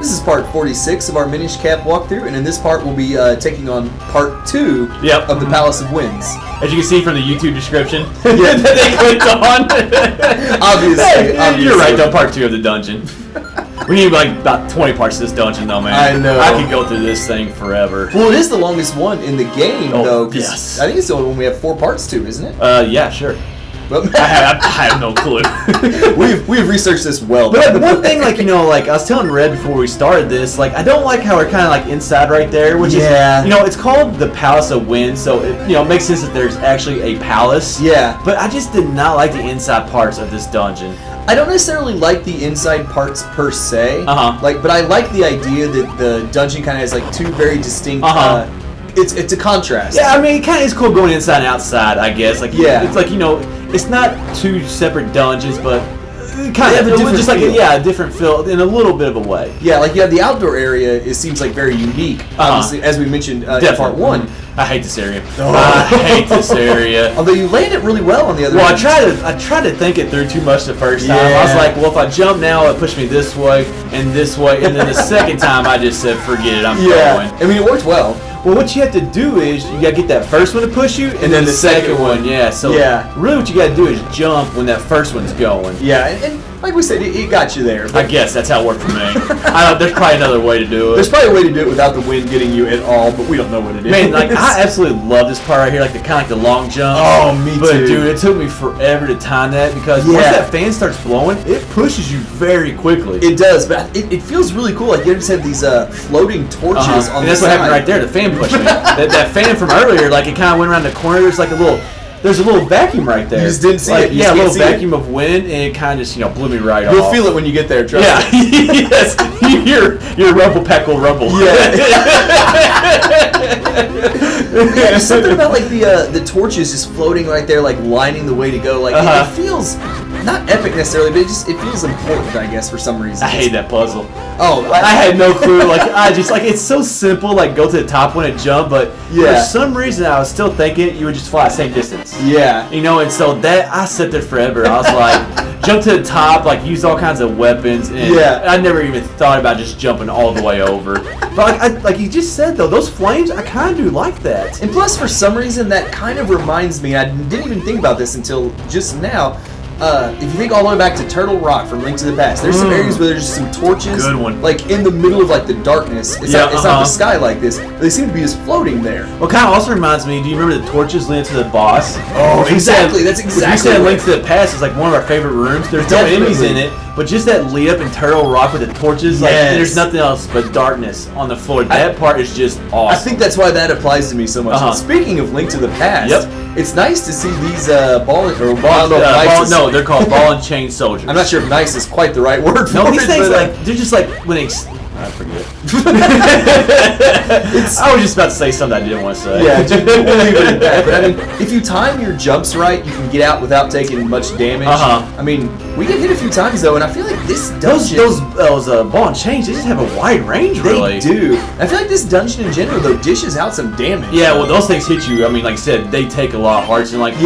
This is part 46 of our Minish Cap walkthrough, and in this part we'll be taking on part 2 of the Palace of Winds. As you can see from the YouTube description that they clicked on. Obviously. You're right though, part 2 of the dungeon. We need like about 20 parts of this dungeon though, man. I know. I could go through this thing forever. Well, it is the longest one in the game, though. Yes. I think it's the only one we have 4 parts to, isn't it? Yeah, sure. Well, I have no clue. we've researched this well. But one thing, like, you know, like I was telling Red before we started this, like I don't like how we're kind of like inside right there, which is, you know, it's called the Palace of Wind, so it, you know, makes sense that there's actually a palace. Yeah. But I just did not like the inside parts of this dungeon. I don't necessarily like the inside parts per se. Like, but I like the idea that the dungeon kind of has like 2 very distinct. It's a contrast. Yeah, I mean, it kind of is cool going inside and outside, I guess. Like, it's like, you know, it's not 2 separate dungeons, but kind of just like a different feel in a little bit of a way. Yeah, like you have the outdoor area. It seems like very unique. Obviously, as we mentioned in part 1. I hate this area. I hate this area. Although you laid it really well on the other. Well, I tried to think it through too much the first time. I was like, well, if I jump now, it pushed me this way and this way, and then the second time I just said, forget it, I'm going. I mean, it worked well. Well, what you have to do is you gotta get that first one to push you, and then the second one. Yeah. So really, what you gotta do is jump when that first one's going. Yeah, and like we said, it got you there. I guess that's how it worked for me. There's probably another way to do it. There's probably a way to do it without the wind getting you at all, but we don't know what it is. Man, like I absolutely love this part right here, like the kind of like the long jump. Oh, me too. But dude, it took me forever to time that because once that fan starts blowing, it pushes you very quickly. It does, but it feels really cool. Like you just have these floating torches on the side. And that's what happened right there. The fan pushed me. that fan from earlier, like it kind of went around the corner. There's a little vacuum right there. You just didn't see it. Yeah, a little vacuum of wind, and it kind of just blew me right off. You'll feel it when you get there, trust me. Yes. You're rumble packle rumble. Yeah. There's something about like the torches just floating right there, like lining the way to go. Like it feels not epic necessarily, but it feels important, I guess, for some reason. I hate that puzzle. Oh, I had no clue. Like I just it's so simple. Like go to the top one and jump, but for some reason I was still thinking you would just fly the same distance. Yeah. You know, and so that I sat there forever. I was like, jump to the top, like use all kinds of weapons, and I never even thought about just jumping all the way over. But like you just said though, those flames, I kind of do like that. And plus, for some reason, that kind of reminds me. I didn't even think about this until just now. If you think all the way back to Turtle Rock from Link to the Past, there's some areas where there's just some torches, like in the middle of like the darkness. It's not the sky like this. They seem to be just floating there. Well, kind of also reminds me. Do you remember the torches leading to the boss? Oh, exactly. That's exactly. You said Link to the Past is like one of our favorite rooms. There's no enemies in it, but just that lead up in Turtle Rock with the torches, like there's nothing else but darkness on the floor. That part is just awesome. I think that's why that applies to me so much. Speaking of Link to the Past, it's nice to see these no, they're called ball and chain soldiers. I'm not sure if nice is quite the right word for it. No, these things they're just like when they. I forget. I was just about to say something I didn't want to say. Yeah, we'll leave it at that. But I mean, if you time your jumps right, you can get out without taking much damage. I mean, we get hit a few times though, and I feel like this dungeon, those ball and chains, they just have a wide range. Really, they do. I feel like this dungeon in general though dishes out some damage. Yeah, well, those things hit you. I mean, like I said, they take a lot of hearts, and like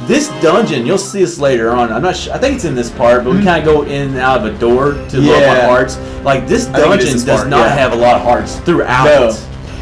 this dungeon, you'll see this later on. I'm not sure. I think it's in this part, but we kind of go in and out of a door to look at hearts. Like this dungeon does not have a lot of hearts throughout. No.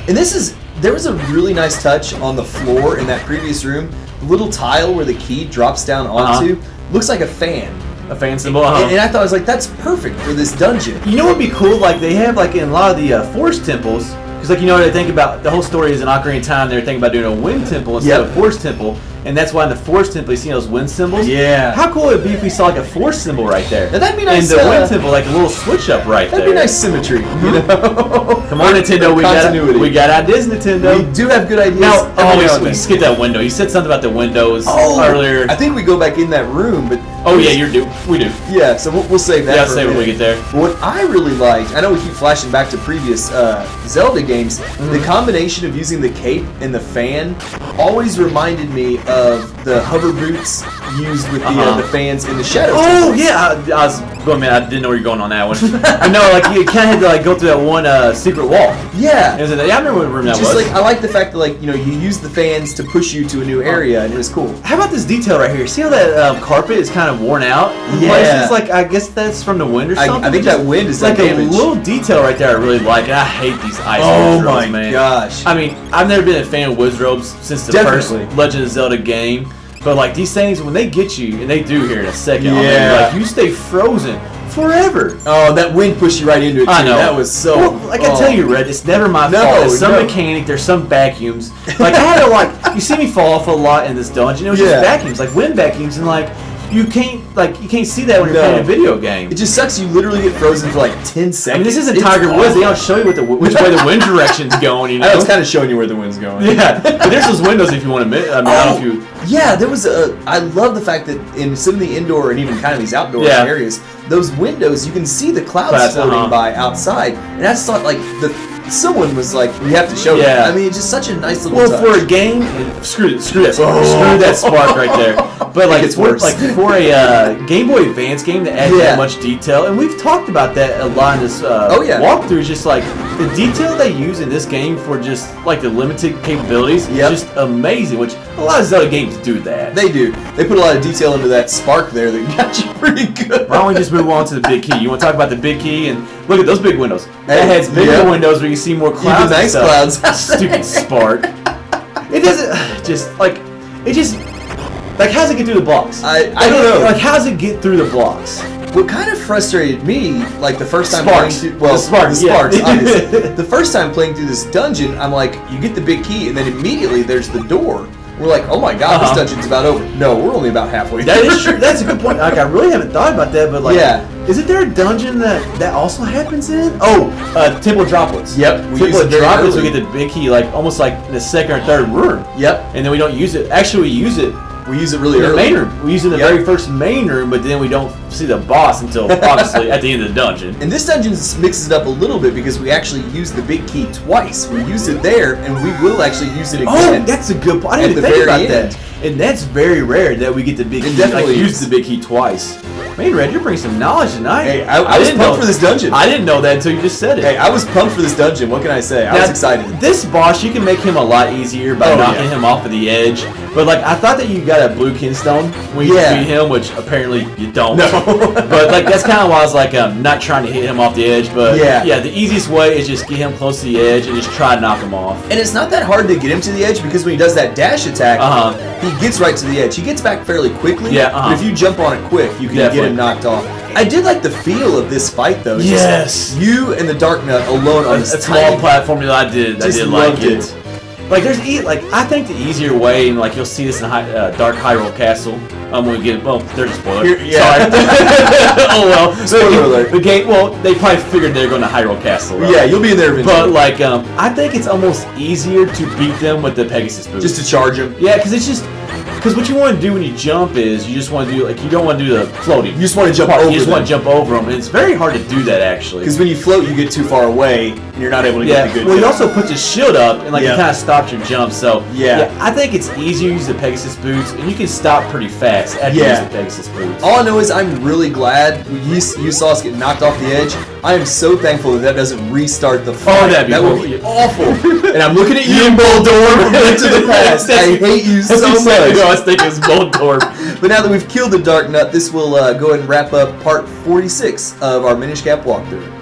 And there was a really nice touch on the floor in that previous room. The little tile where the key drops down onto looks like a fan. A fan symbol, and I thought, I was like, that's perfect for this dungeon. You know what would be cool? Like they have like in a lot of the forest temples, because like you know they think about the whole story is in Ocarina of Time. They're thinking about doing a wind temple instead of a forest temple. And that's why in the forest temple you see those wind symbols. Yeah. How cool would it be if we saw like a forest symbol right there? Now, that'd be nice. And the wind temple, like a little switch up right there. That'd be nice symmetry. You know? Come on, Nintendo. We got ideas, Nintendo. We do have good ideas. Now, we skip that window. You said something about the windows earlier. I think we go back in that room, but we do. Yeah, so we'll save that. Yeah, save when we get there. But what I really liked, I know we keep flashing back to previous Zelda games. The combination of using the cape and the fan always reminded me of the hover boots used with the fans in the shadow. Oh yeah, I was. Well, man, I didn't know where you're going on that one. I know, like you kind of had to like go through that one secret wall. Yeah. I remember what room that was. Like I like the fact that like you use the fans to push you to a new area, and it was cool. How about this detail right here? See how that carpet is kind of worn out? Yeah. Places? Like I guess that's from the wind or something. I think that wind is like damage. A little detail right there. I really like. And I hate these ice wardrobes, man. Gosh. I mean, I've never been a fan of wardrobes since the first Legend of Zelda game. But like these things, when they get you, and they do here in a second, like you stay frozen forever. Oh, that wind pushed you right into it too. I know. That was so. Well, like I tell you, Red, it's never my fault. There's some mechanic. There's some vacuums. Like I had to you see me fall off a lot in this dungeon. It was just vacuums, like wind vacuums, and like. You can't see that when you're playing a video game. It just sucks. You literally get frozen for like 10 seconds. I mean, this isn't Tiger Woods. They don't show you which way the wind direction's going. You know, it's kind of showing you where the wind's going. Yeah, but there's those windows if you want to. I mean, I don't know if you. Yeah, there was I love the fact that in some of the indoor and even kind of these outdoor areas, those windows you can see the clouds floating by outside, and I just thought like someone was like, we have to show you. I mean, it's just such a nice little touch. For a game, screw that spark right there. But like for a Game Boy Advance game that adds that much detail, and we've talked about that a lot in this walkthrough. Is just like the detail they use in this game for just like the limited capabilities is just amazing. Which a lot of Zelda games do that. They do. They put a lot of detail into that spark there that got you pretty good. Why don't we just move on to the big key? You want to talk about the big key and look at those big windows. That has bigger windows where you see more clouds. Even nice clouds. Stupid spark. It doesn't like how does it get through the blocks? I don't know. Like how does it get through the blocks? What kind of frustrated me, like the first time Sparks. playing through, the sparks, obviously. The first time playing through this dungeon, I'm like, you get the big key, and then immediately there's the door. We're like, oh my god, this dungeon's about over. No, we're only about halfway through. That is true. That's a good point. Like I really haven't thought about that, but like, isn't there a dungeon that also happens in? Oh, Temple of Droplets. Yep. Temple of Droplets. We get the big key, like almost like in the second or third room. Yep. And then we don't use it. Actually, we use it. We use it really early. The main room. We use it in the very first main room, but then we don't see the boss until obviously at the end of the dungeon. And this dungeon mixes it up a little bit because we actually use the big key twice. We use it there, and we will actually use it again. Oh, that's a good point. I didn't even think about that. And that's very rare that we get the big key. Definitely use the big key twice. Man, Red, you're bringing some knowledge tonight. Hey, I was pumped for this dungeon. I didn't know that until you just said it. Hey, I was pumped for this dungeon. What can I say? I was excited. This boss, you can make him a lot easier by knocking him off of the edge. But like, I thought that you got a blue kinstone when you beat him, which apparently you don't. No. But like, that's kind of why I was like, not trying to hit him off the edge. But yeah, the easiest way is just get him close to the edge and just try to knock him off. And it's not that hard to get him to the edge because when he does that dash attack, he gets right to the edge. He gets back fairly quickly. Yeah. But if you jump on it quick, you can get him knocked off. I did like the feel of this fight though. Yes. Just you and the Darknut alone on this small platform that I did like it. Like there's I think the easier way, and like you'll see this in Dark Hyrule Castle. When we get there's a spoiler. Sorry. Oh well. Spoiler alert. The game. Well, they probably figured they're going to Hyrule Castle. Right? Yeah, you'll be in there eventually. But like, I think it's almost easier to beat them with the Pegasus boots. Just to charge them. Yeah, because it's just. Because what you want to do when you jump is you just want to do you don't want to do the floating. You just want to jump over them. You just want to jump over them, and it's very hard to do that actually. Because when you float, you get too far away, and you're not able to get the good. Well, he also puts his shield up, and it kind of stops your jump. So I think it's easier to use the Pegasus boots, and you can stop pretty fast after you use the Pegasus boots. All I know is I'm really glad you saw us get knocked off the edge. I am so thankful that doesn't restart the fight. Oh, that would be awful. And I'm looking at you, Boldor, from Link to the Past. I hate you so much. I was thinking it's Boldor. But now that we've killed the Darknut, this will go ahead and wrap up part 46 of our Minish Cap walkthrough.